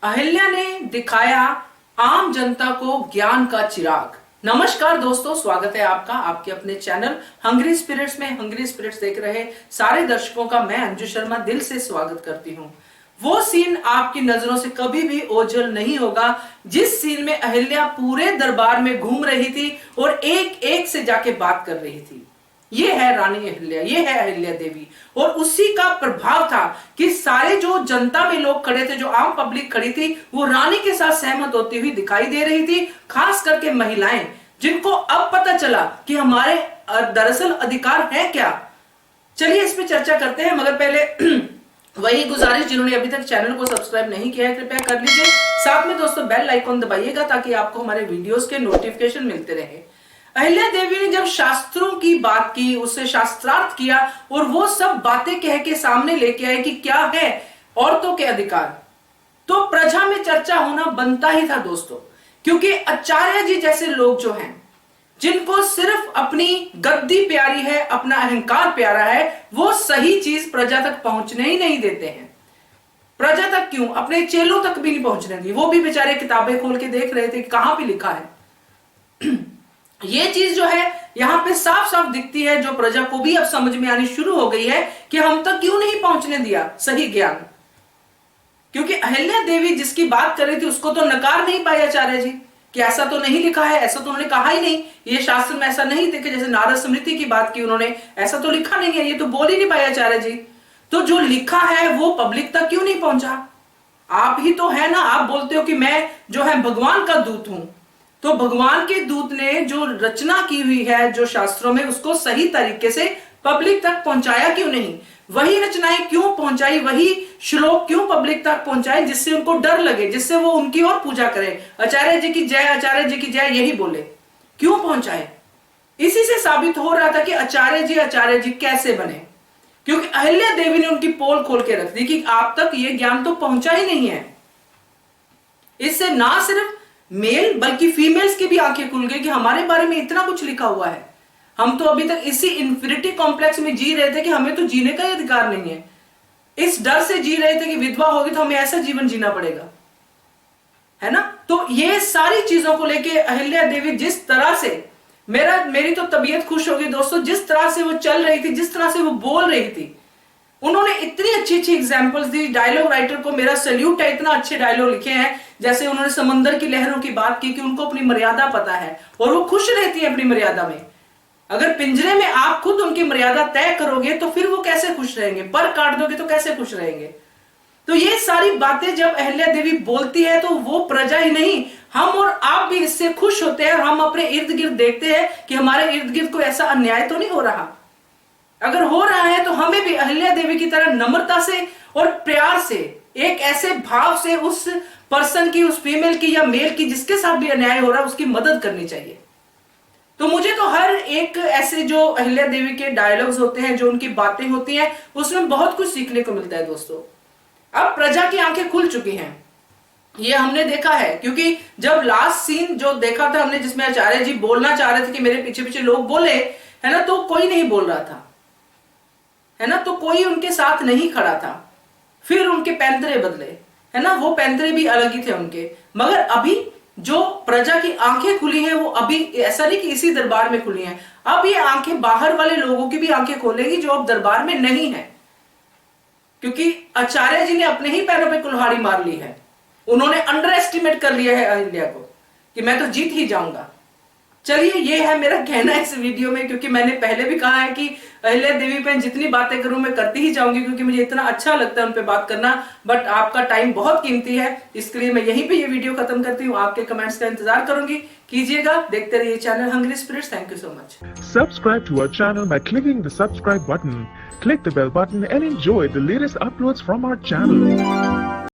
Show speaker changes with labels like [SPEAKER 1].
[SPEAKER 1] अहिल्या ने दिखाया आम जनता को ज्ञान का चिराग। नमस्कार दोस्तों, स्वागत है आपका आपके अपने चैनल हंग्री स्पिरिट्स में। हंग्री स्पिरिट्स देख रहे सारे दर्शकों का मैं अंजू शर्मा दिल से स्वागत करती हूं। वो सीन आपकी नजरों से कभी भी ओझल नहीं होगा जिस सीन में अहिल्या पूरे दरबार में घूम रही थी और एक एक से जाके बात कर रही थी। ये है रानी अहिल्या, ये है अहिल्या देवी। और उसी का प्रभाव था कि सारे जो जनता में लोग खड़े थे, जो आम पब्लिक खड़ी थी, वो रानी के साथ सहमत होती हुई दिखाई दे रही थी। खास करके महिलाएं, जिनको अब पता चला कि हमारे दरअसल अधिकार है क्या। चलिए इस पे चर्चा करते हैं, मगर पहले वही गुजारिश, जिन्होंने अभी तक चैनल को सब्सक्राइब नहीं किया है कृपया कर लीजिए। साथ में दोस्तों बेल आइकॉन दबाइएगा ताकि आपको हमारे वीडियोस के नोटिफिकेशन मिलते रहे। अहिल्या देवी ने जब शास्त्रों की बात की, उससे शास्त्रार्थ किया और वो सब बातें कह के सामने लेके आए कि क्या है औरतों के अधिकार, तो प्रजा में चर्चा होना बनता ही था दोस्तों। क्योंकि आचार्य जी जैसे लोग जो हैं, जिनको सिर्फ अपनी गद्दी प्यारी है, अपना अहंकार प्यारा है, वो सही चीज प्रजा तक पहुंचने ही नहीं देते हैं। प्रजा तक क्यों, अपने चेलों तक भी नहीं पहुंचने दी। वो भी बेचारे किताबें खोल के देख रहे थे कि कहां पे लिखा है। ये चीज जो है यहां पे साफ साफ दिखती है, जो प्रजा को भी अब समझ में आनी शुरू हो गई है कि हम तक क्यों नहीं पहुंचने दिया सही ज्ञान। क्योंकि अहिल्या देवी जिसकी बात कर रही थी उसको तो नकार नहीं पाए आचार्य जी कि ऐसा तो नहीं लिखा है, ऐसा तो उन्होंने कहा ही नहीं, ये शास्त्र में ऐसा नहीं थे। कि जैसे नारद स्मृति की बात की उन्होंने, ऐसा तो लिखा नहीं है, ये तो बोल ही नहीं पाए आचार्य जी। तो जो लिखा है वो पब्लिक तक क्यों नहीं पहुंचा? आप ही तो है ना, आप बोलते हो कि मैं जो है भगवान का दूत हूं, तो भगवान के दूत ने जो रचना की हुई है जो शास्त्रों में, उसको सही तरीके से पब्लिक तक पहुंचाया क्यों नहीं? वही रचनाएं क्यों पहुंचाई, वही श्लोक क्यों पब्लिक तक पहुंचाए जिससे उनको डर लगे, जिससे वो उनकी और पूजा करें, आचार्य जी की जय, आचार्य जी की जय यही बोले, क्यों पहुंचाए? इसी से साबित हो रहा था कि आचार्य जी कैसे बने। क्योंकि अहिल्या देवी ने उनकी पोल खोल के रख दी कि आप तक ये ज्ञान तो पहुंचा ही नहीं है। इससे ना सिर्फ मेल बल्कि फीमेल्स की भी आंखें खुल गई कि हमारे बारे में इतना कुछ लिखा हुआ है। हम तो अभी तक इसी इंफिनिटी कॉम्प्लेक्स में जी रहे थे कि हमें तो जीने का ही अधिकार नहीं है। इस डर से जी रहे थे कि विधवा होगी तो हमें ऐसा जीवन जीना पड़ेगा, है ना। तो ये सारी चीजों को लेके अहिल्या देवी जिस तरह से, मेरी तो तबीयत खुश हो गई दोस्तों, जिस तरह से वो चल रही थी, जिस तरह से वो बोल रही थी। उन्होंने इतनी अच्छी अच्छी एग्जांपल्स दी। डायलॉग राइटर को मेरा सैल्यूट है, इतना अच्छे डायलॉग लिखे हैं। जैसे उन्होंने समंदर की लहरों की बात की कि उनको अपनी मर्यादा पता है और वो खुश रहती है अपनी मर्यादा में। अगर पिंजरे में आप खुद उनकी मर्यादा तय करोगे तो फिर वो कैसे खुश रहेंगे? पर काट दोगे तो कैसे खुश रहेंगे? तो ये सारी बातें जब अहिल्या देवी बोलती है तो वो प्रजा ही नहीं, हम और आप भी इससे खुश होते हैं। हम अपने इर्द गिर्द देखते हैं कि हमारे इर्द गिर्द कोई ऐसा अन्याय तो नहीं हो रहा। अगर हो रहा है तो हमें भी अहिल्या देवी की तरह नम्रता से और प्यार से, एक ऐसे भाव से उस पर्सन की, उस फीमेल की या मेल की जिसके साथ भी अन्याय हो रहा है, उसकी मदद करनी चाहिए। तो मुझे तो हर एक ऐसे जो अहिल्या देवी के डायलॉग्स होते हैं, जो उनकी बातें होती हैं, उसमें बहुत कुछ सीखने को मिलता है दोस्तों। अब प्रजा की आंखें खुल चुकी हैं, ये हमने देखा है। क्योंकि जब लास्ट सीन जो देखा था हमने, जिसमें आचार्य जी बोलना चाह रहे थे कि मेरे पीछे पीछे लोग बोले, है ना, तो कोई नहीं बोल रहा था, है ना, तो कोई उनके साथ नहीं खड़ा था। फिर उनके पैंतरे बदले, है ना, वो पैंतरे भी अलग ही थे उनके। मगर अभी जो प्रजा की आंखें खुली हैं, वो अभी ऐसा नहीं कि इसी दरबार में खुली हैं, अब ये आंखें बाहर वाले लोगों की भी आंखें खोलेगी जो अब दरबार में नहीं है। क्योंकि आचार्य जी ने अपने ही पैरों पे कुल्हाड़ी मार ली है। उन्होंने अंडर एस्टिमेट कर लिया है अहिल्या को कि मैं तो जीत ही जाऊंगा। चलिए, ये है मेरा कहना इस वीडियो में। क्योंकि मैंने पहले भी कहा है कि अहिल्या देवी पे जितनी बातें करूं मैं करती ही जाऊंगी, क्योंकि मुझे इतना अच्छा लगता है उन पे बात करना। बट आपका टाइम बहुत कीमती है, इसके लिए मैं यहीं पे ये वीडियो खत्म करती हूँ। आपके कमेंट्स का इंतजार करूंगी, कीजिएगा, देखते रहिए channel hungry spirits. Thank you so much.
[SPEAKER 2] Subscribe to our channel by clicking the subscribe button. Click the bell button and enjoy the latest uploads from our channel.